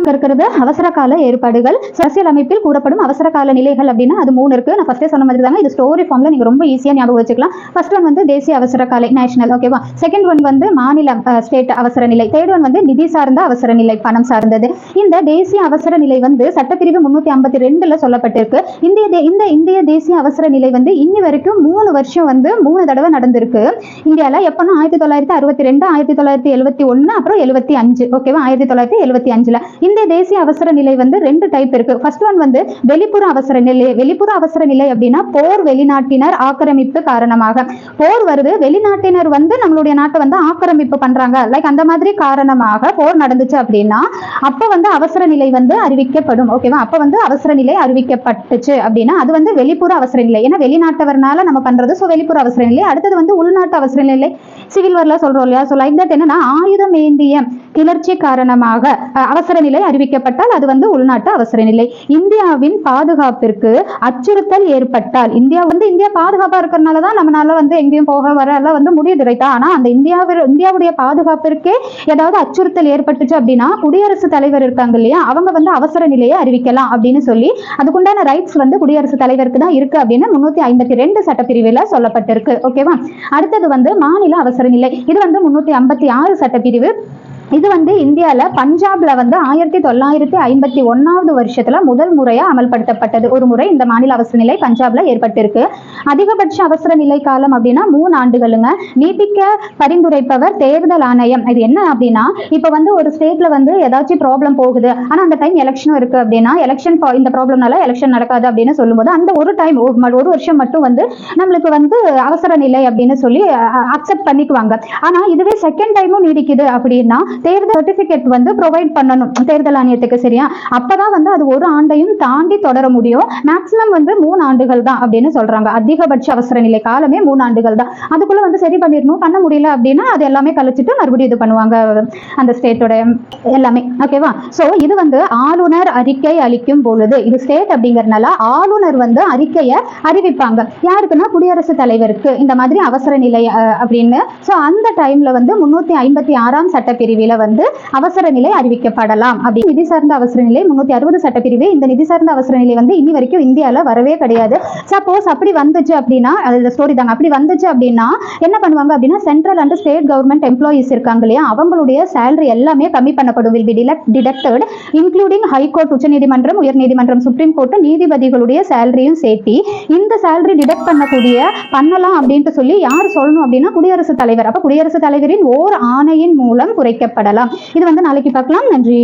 பார்க்க இருக்கிறது அவசர கால ஏற்பாடுகள். அரசியல் அமைப்பில் கூறப்படும் அவசர கால நிலைகள் அப்படின்னா அது 3 இருக்கு. நான் ஃபர்ஸ்டே சொன்ன மாதிரி தாங்க, இது ஸ்டோரி ஃபார்ம்ல நீங்க ரொம்ப ஈஸியா ஞாபகம் வச்சுக்கலாம். ஃபர்ஸ்ட் ஒன் வந்து தேசிய அவசர கால நேஷனல், ஓகேவா. செகண்ட் ஒன் வந்து மாநில ஸ்டேட் அவசர நிலை. தேர்ட் ஒன் வந்து நிதி சார்ந்த அவசர நிலை, பணம் சார்ந்தது. இந்த தேசிய அவசர நிலை வந்து சட்டப்பிரிவு 352ல சொல்லப்பட்டிருக்கு. இந்திய தேசிய அவசர நிலை வந்து இன்னி வரைக்கும் 3 வருஷம் வந்து 3 தடவை நடந்திருக்கு இந்தியாவில். எப்போனா 1962, 1971, அப்புறம் 75, ஓகேவா. 1975ல இந்த தேசிய அவசர நிலை வந்து 2 டைப் இருக்கு. ஃபர்ஸ்ட் ஒன் வந்து வெளிப்புற அவசர நிலை. வெளிப்புற அவசர நிலை அப்படின்னா போர், வெளிநாட்டினர் ஆக்கிரமிப்பு காரணமாக போர் வருது, வெளிநாட்டினர் வந்து நம்மளுடைய நாட்டை வந்து ஆக்கிரமிப்பு பண்றாங்க, லைக் அந்த மாதிரி காரணமாக போர் நடந்துச்சு அப்படின்னா அப்ப வந்து அவசர நிலை வந்து அறிவிக்கப்படும், ஓகேவா. அப்ப வந்து அவசர நிலை அறிவிக்கப்பட்டுச்சு அப்படின்னா அது வந்து வெளிப்புற அவசர நிலை. ஏன்னா வெளிநாட்டவர்னால நம்ம பண்றது, ஸோ வெளிப்புற அவசர நிலை. அடுத்தது வந்து உள்நாட்டு அவசர நிலை, சிவில் வார்ல சொல்றோம் இல்லையா. ஸோ லைக் தட் என்னன்னா ஆயுதம் ஏந்திய கிளர்ச்சி காரணமாக அவசர நிலை அறிவிக்கப்பட்டால் அது வந்து உள்நாட்டு அவசர நிலை. இந்தியாவின் பாதுகாப்பிற்கு அச்சுறுத்தல் ஏற்பட்டால், இந்தியா பாதுகாப்பா இருக்கிறதுனால தான் நம்மளால வந்து எங்கேயும் போக வர எல்லாம் வந்து முடியுது, ரைட்டா. ஆனா அந்த இந்தியாவுடைய பாதுகாப்பிற்கே ஏதாவது அச்சுறுத்தல் ஏற்பட்டுச்சு அப்படின்னா குடியரசுத் தலைவர் இருக்காங்க இல்லையா, அவங்க வந்து அவசர நிலையை அறிவிக்கலாம் அப்படின்னு சொல்லி அதுக்குண்டான ரைட்ஸ் வந்து குடியரசுத் தலைவருக்கு தான் இருக்கு அப்படின்னு 352 சட்டப்பிரிவுல சொல்லப்பட்டிருக்கு, ஓகேவா. அடுத்தது வந்து மாநில அவசர நிலை. இது வந்து 356 சட்டப்பிரிவு. இது வந்து இந்தியாவில் பஞ்சாப்ல வந்து 1951 வருஷத்துல முதல் முறையா அமல்படுத்தப்பட்டது. ஒரு முறை இந்த மாநில அவசர நிலை பஞ்சாப்ல ஏற்பட்டிருக்கு. அதிகபட்ச அவசர நிலை காலம் அப்படின்னா 3 ஆண்டுகளுங்க. நீட்டிக்க பரிந்துரைப்பவர் தேர்தல் ஆணையம். இது என்ன அப்படின்னா, இப்ப வந்து ஒரு ஸ்டேட்ல வந்து ஏதாச்சும் ப்ராப்ளம் போகுது, ஆனா அந்த டைம் எலெக்ஷனும் இருக்கு அப்படின்னா எலெக்ஷன் இந்த ப்ராப்ளம்னால எலெக்ஷன் நடக்காது அப்படின்னு சொல்லும்போது அந்த ஒரு டைம் ஒரு வருஷம் மட்டும் வந்து நம்மளுக்கு வந்து அவசர நிலை அப்படின்னு சொல்லி அக்செப்ட் பண்ணிக்குவாங்க. ஆனா இதுவே செகண்ட் டைமும் நீடிக்குது அப்படின்னா தேர்தல் சர்டிபிகேட் வந்து ப்ரொவைட் பண்ணணும் தேர்தல் ஆணையத்துக்கு, சரியா. அப்பதான் வந்து அது ஒரு ஆண்டையும் தாண்டி தொடர முடியும். மேக்சிமம் வந்து 3 ஆண்டுகள் தான் அப்படின்னு சொல்றாங்க. அதிகபட்ச அவசர நிலை காலமே 3 ஆண்டுகள் தான். அதுக்குள்ள வந்து சரி பண்ணிடணும், பண்ண முடியல அப்படின்னா அது எல்லாமே கழிச்சிட்டு மறுபடியும் இது பண்ணுவாங்க அந்த ஸ்டேட்டோட எல்லாமே, ஓகேவா. சோ இது வந்து ஆளுநர் அறிக்கை அளிக்கும் பொழுது, இது ஸ்டேட் அப்படிங்கறதுனால ஆளுநர் வந்து அறிக்கையை அறிவிப்பாங்க. யாருக்குன்னா குடியரசுத் தலைவருக்கு இந்த மாதிரி அவசர நிலை அப்படின்னு. சோ அந்த டைம்ல வந்து 356ஆம் சட்டப்பிரிவில வந்து அவசர நிலை அறிவிக்கப்படலாம். அப்படி நிதி சார்ந்த அவசர நிலை 360 சட்டப்பிரிவு. இந்த நிதி சார்ந்த அவசர நிலை வந்து இன்னி வரைக்கும் இந்தியால வரவே கிடையாது. சப்போஸ் அப்படி வந்துச்சு அப்படின்னா, அது ஸ்டோரி தாங்க, அப்படி வந்துச்சு அப்படின்னா என்ன பண்ணுவாங்க அப்படின்னா central and state government employees இருக்காங்க இல்லையா, அவங்களுடைய சேலரி எல்லாமே கம்மி பண்ணப்படும், will be deducted, including high court, உச்சநீதிமன்றம், உயர்நீதிமன்றம், சுப்ரீம் கோர்ட் நீதிபதிகளுடைய சேலரியும் சேர்த்தி இந்த சேலரி டிடக்ட் பண்ணலாம் அப்படின்ட்டு சொல்லி யார் சொல்லணும் அப்படின்னா குடியரசுத் தலைவர். அப்ப குடியரசுத் தலைவரின் ஓர் ஆணையின் மூலம் குறைக்கப்படலாம். இது வந்து நாளைக்கு பார்க்கலாம். நன்றி.